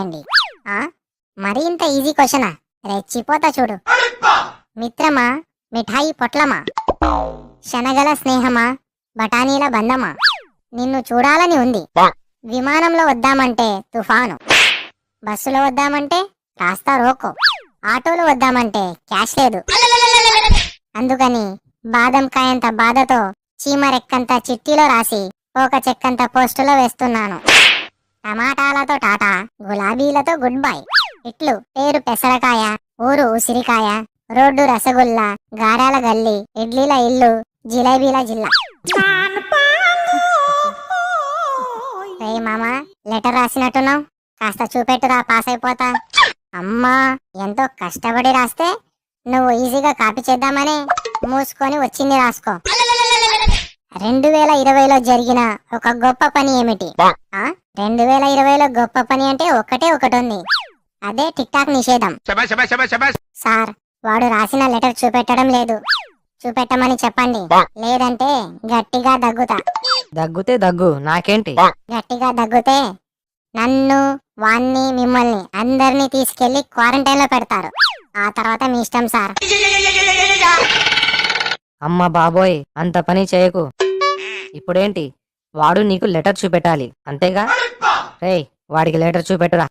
రాయండి. మరి ఇంత ఈజీ క్వశ్చనా? రెచ్చిపోతా చూడు. మిత్రమా, మిఠాయి పొట్లమా, శనగల స్నేహమా, బఠానీల బంధమా, నిన్ను చూడాలని ఉంది. విమానంలో వద్దామంటే తుఫాను, బస్సులో వద్దామంటే రాస్తా రోకో, ఆటోలో వద్దామంటే క్యాష్ లేదు. అందుకని బాదం కాయంత బాధతో చీమరెక్కంత చిట్టిలో రాసి ఒక చెక్కంత పోస్టులో వేస్తున్నాను. టమాటాలతో టాటా, గులాబీలతో గుడ్ బై. ఇట్లు పేరు పెసరకాయ, ఊరు ఉసిరికాయ, రోడ్డు రసగుల్లా, గారాల గల్లి, ఇడ్లీల ఇల్లు, జిలేబీల జిల్లా. రే మామా, లెటర్ రాసినట్టున్నావు, కాస్త చూపెట్టురా, పాస్ అయిపోతా. అమ్మా, ఎంతో కష్టపడి రాస్తే నువ్వు ఈజీగా కాపీ చేద్దామని మూసుకొని వచ్చింది రాసుకో. 2020లో జరిగిన ఒక గొప్ప పని ఏమిటి? 2020లో గొప్ప పని అంటే ఒకటే ఒకటి ఉంది, అదే టిక్ టాక్ నిషేధం. సార్, వాడు రాసిన లెటర్ చూపెట్టడం లేదు, చూపెట్టమని చెప్పండి, లేదంటే గట్టిగా దగ్గుతా. దగ్గుతే దగ్గు, నాకేంటి? గట్టిగా దగ్గుతే నన్ను, వాణ్ణి, మిమ్మల్ని అందరినీ తీసుకెళ్లి క్వారంటైన్ లో పెడతారు. ఆ తర్వాత మీ ఇష్టం సార్. అమ్మ బాబోయ్, అంత పని చేయకు. ఇప్పుడేంటి, వాడు నీకు లెటర్ చూపెట్టాలి అంతేగా? రేయ్, వాడికి లెటర్ చూపెట్టురా.